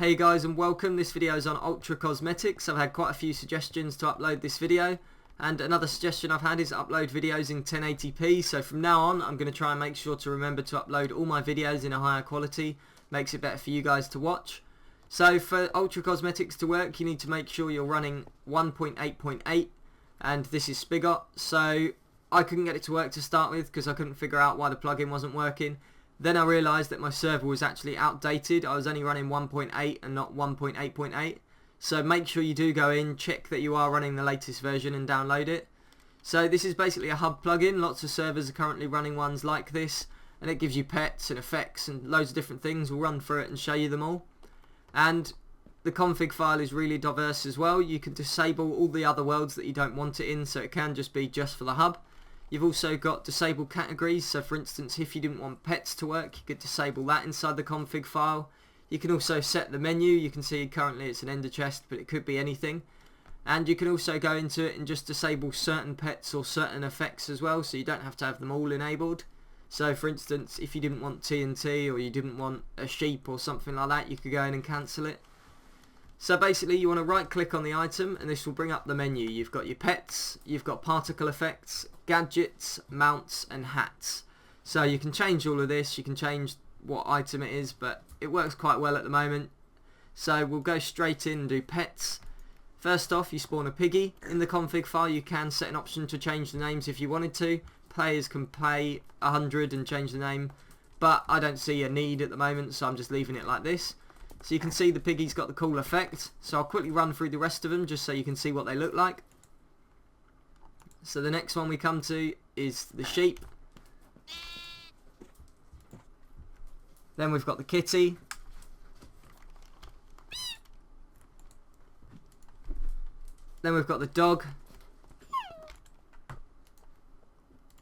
Hey guys and welcome. This video is on Ultra Cosmetics. I've had quite a few suggestions to upload this video, and another suggestion I've had is upload videos in 1080p. So from now on I'm going to try and make sure to remember to upload all my videos in a higher quality. Makes it better for you guys to watch. So for Ultra Cosmetics to work, you need to make sure you're running 1.8.8, and this is Spigot. So I couldn't get it to work to start with because I couldn't figure out why the plugin wasn't working. Then I realised that my server was actually outdated. I was only running 1.8 and not 1.8.8. So make sure you do go in, check that you are running the latest version and download it. So this is basically a hub plugin. Lots of servers are currently running ones like this, and it gives you pets and effects and loads of different things. We'll run through it and show you them all. And the config file is really diverse as well. You can disable all the other worlds that you don't want it in, so it can just be just for the hub. You've also got disable categories, so for instance if you didn't want pets to work you could disable that inside the config file. You can also set the menu. You can see currently it's an ender chest, but it could be anything. And you can also go into it and just disable certain pets or certain effects as well, so you don't have to have them all enabled. So for instance if you didn't want TNT or you didn't want a sheep or something like that, you could go in and cancel it. So basically you want to right click on the item and this will bring up the menu. You've got your pets, you've got particle effects, gadgets, mounts and hats. So you can change all of this, you can change what item it is, but it works quite well at the moment. So we'll go straight in and do pets. First off, you spawn a piggy. In the config file you can set an option to change the names if you wanted to. Players can pay 100 and change the name, but I don't see a need at the moment, so I'm just leaving it like this. So you can see the piggy's got the cool effect. So I'll quickly run through the rest of them just so you can see what they look like. So the next one we come to is the sheep. Then we've got the kitty. Then we've got the dog.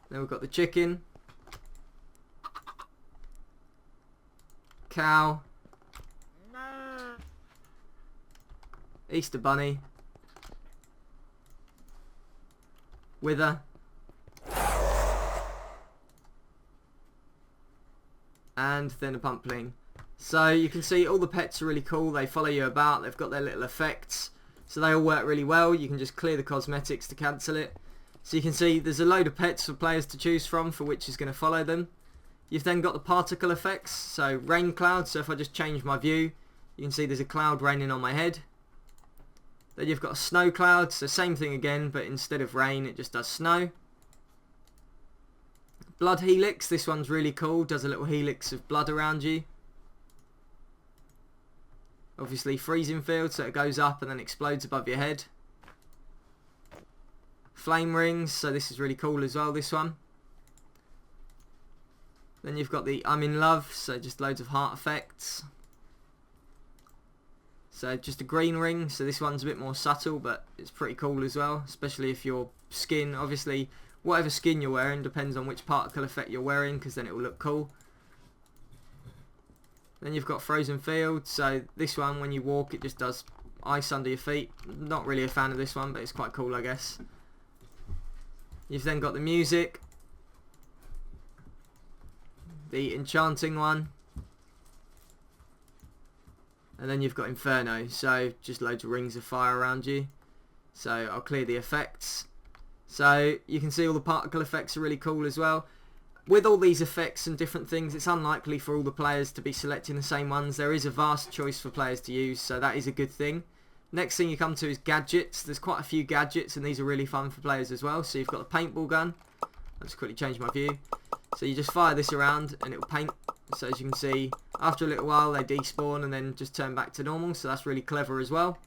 Then we've got the chicken. Cow. Easter bunny. Wither. And then a pumpling. So you can see all the pets are really cool. They follow you about. They've got their little effects. So they all work really well. You can just clear the cosmetics to cancel it. So you can see there's a load of pets for players to choose from for which is going to follow them. You've then got the particle effects. So rain cloud. So if I just change my view, you can see there's a cloud raining on my head. Then you've got a snow cloud, so same thing again, but instead of rain it just does snow. Blood helix, this one's really cool, does a little helix of blood around you. Obviously freezing field, so it goes up and then explodes above your head. Flame rings, so this is really cool as well, this one. Then you've got the I'm in love, so just loads of heart effects. So just a green ring, so this one's a bit more subtle, but it's pretty cool as well, especially if your skin, obviously whatever skin you're wearing depends on which particle effect you're wearing, because then it will look cool. Then you've got frozen field, so this one when you walk it just does ice under your feet. Not really a fan of this one, but it's quite cool I guess. You've then got the music, the enchanting one. And then you've got Inferno, so just loads of rings of fire around you. So I'll clear the effects. So you can see all the particle effects are really cool as well. With all these effects and different things, it's unlikely for all the players to be selecting the same ones. There is a vast choice for players to use, so that is a good thing. Next thing you come to is gadgets. There's quite a few gadgets and these are really fun for players as well. So you've got the Paintball Gun. I'll just quickly change my view. So you just fire this around and it will paint. So as you can see, after a little while they despawn and then just turn back to normal, so that's really clever as well.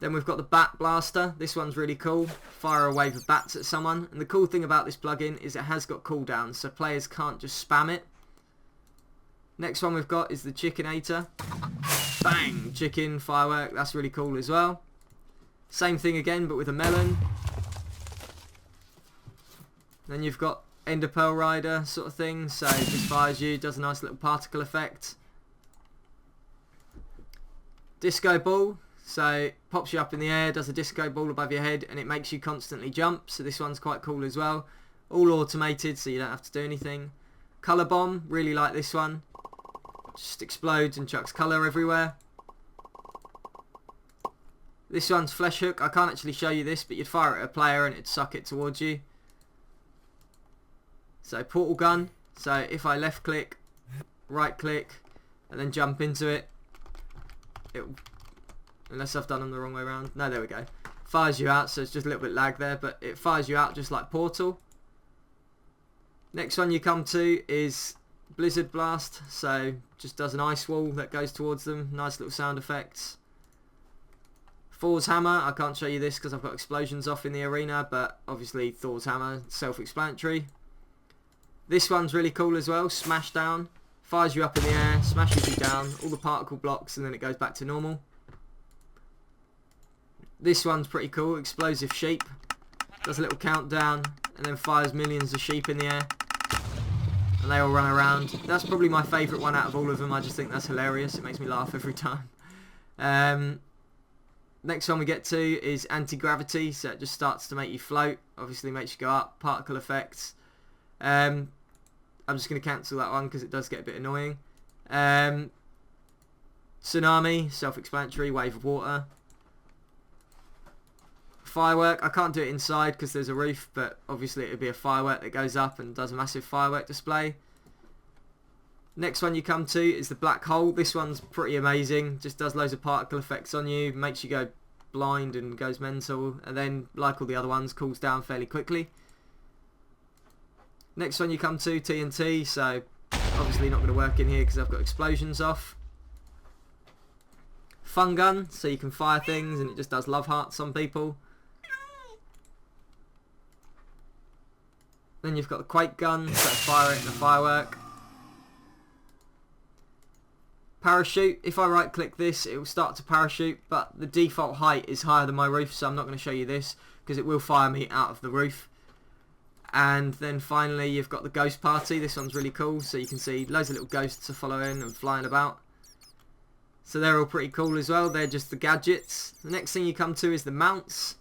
Then we've got the Bat Blaster. This one's really cool. Fire a wave of bats at someone. And the cool thing about this plugin is it has got cooldowns, so players can't just spam it. Next one we've got is the Chickenator. Bang! Chicken, firework, that's really cool as well. Same thing again, but with a melon. Then you've got Ender Pearl Rider sort of thing, so it just fires you, does a nice little particle effect. Disco Ball, so pops you up in the air, does a disco ball above your head and it makes you constantly jump, so this one's quite cool as well. All automated, so you don't have to do anything. Colour Bomb, really like this one. just explodes and chucks colour everywhere. This one's Flesh Hook. I can't actually show you this, but you'd fire it at a player and it'd suck it towards you. So Portal Gun. So if I left click, right click, and then jump into it, unless I've done them the wrong way around. No, there we go. Fires you out, so it's just a little bit lag there, but it fires you out just like Portal. Next one you come to is Blizzard Blast. So just does an ice wall that goes towards them. Nice little sound effects. Thor's Hammer. I can't show you this because I've got explosions off in the arena, but obviously Thor's Hammer, self-explanatory. This one's really cool as well. Smash Down. Fires you up in the air, smashes you down, all the particle blocks, and then it goes back to normal. This one's pretty cool. Explosive Sheep. Does a little countdown, and then fires millions of sheep in the air. And they all run around. That's probably my favourite one out of all of them. I just think that's hilarious. It makes me laugh every time. Next one we get to is Anti-Gravity. So it just starts to make you float. Obviously makes you go up. Particle effects. I'm just going to cancel that one because it does get a bit annoying. Tsunami. Self-explanatory. Wave of water. Firework. I can't do it inside because there's a roof, but obviously it would be a firework that goes up and does a massive firework display. Next one you come to is the Black Hole. This one's pretty amazing. Just does loads of particle effects on you, makes you go blind and goes mental, and then, like all the other ones, cools down fairly quickly. Next one you come to, TNT. So obviously not going to work in here because I've got explosions off. Fun Gun. So you can fire things and it just does love hearts on people. Then you've got the Quake Gun, so fire it in a firework. Parachute. If I right click this, it will start to parachute, but the default height is higher than my roof, so I'm not going to show you this because it will fire me out of the roof. And then finally you've got the Ghost Party. This one's really cool, so you can see loads of little ghosts are following and flying about. So they're all pretty cool as well. They're just the gadgets. The next thing you come to is the mounts.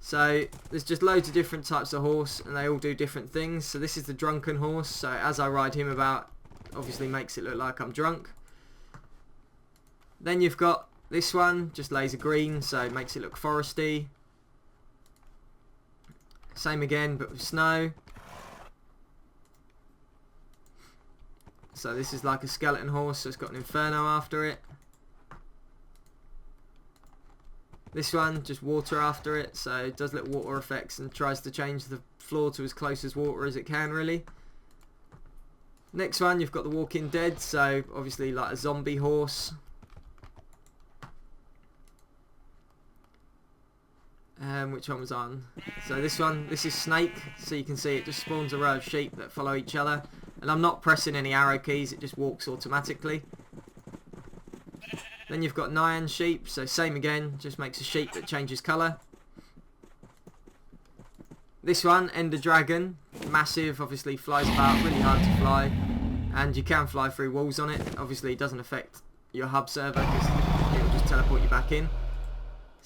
So there's just loads of different types of horse and they all do different things. So this is the Drunken Horse. So as I ride him about, obviously makes it look like I'm drunk. Then you've got this one, just laser green, so it makes it look foresty. Same again, but with snow. So this is like a skeleton horse, so it's got an inferno after it. This one, just water after it, so it does little water effects and tries to change the floor to as close as water as it can, really. Next one, you've got the Walking Dead, so obviously like a zombie horse. Which one was on? So this one, this is Snake, so you can see it just spawns a row of sheep that follow each other. And I'm not pressing any arrow keys, it just walks automatically. Then you've got Nyan Sheep, so same again, just makes a sheep that changes colour. This one, Ender Dragon, massive, obviously flies about, really hard to fly. And you can fly through walls on it. Obviously it doesn't affect your hub server because it will just teleport you back in.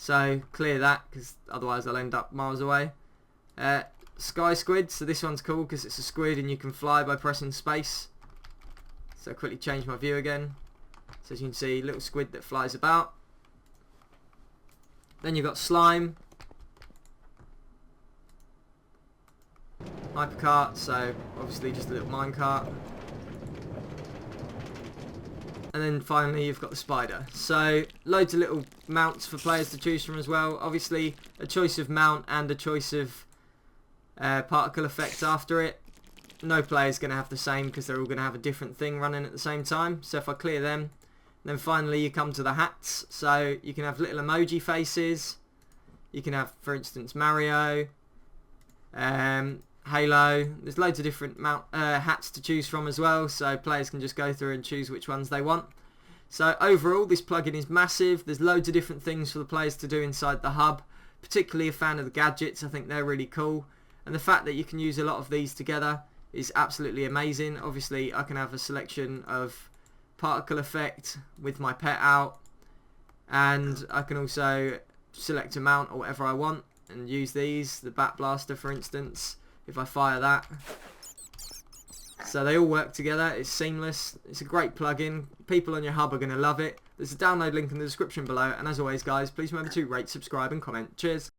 So clear that because otherwise I'll end up miles away. Sky Squid, so this one's cool because it's a squid and you can fly by pressing space. So quickly change my view again. So as you can see, little squid that flies about. Then you've got Slime. Hypercart, so obviously just a little minecart. And then finally you've got the Spider. So loads of little mounts for players to choose from as well. Obviously a choice of mount and a choice of particle effects after it. No player's going to have the same because they're all going to have a different thing running at the same time. So if I clear them, then finally you come to the hats. So you can have little emoji faces. You can have, for instance, Mario, Halo. There's loads of different hats to choose from as well, so players can just go through and choose which ones they want. So overall this plugin is massive. There's loads of different things for the players to do inside the hub. Particularly a fan of the gadgets, I think they're really cool. And the fact that you can use a lot of these together is absolutely amazing. Obviously I can have a selection of particle effect with my pet out, and I can also select a mount or whatever I want and use these. The Bat Blaster for instance. If I fire that, So they all work together. It's seamless. It's a great plugin. People on your hub are going to love it. There's a download link in the description below. And as always, guys, please remember to rate, subscribe and comment. Cheers.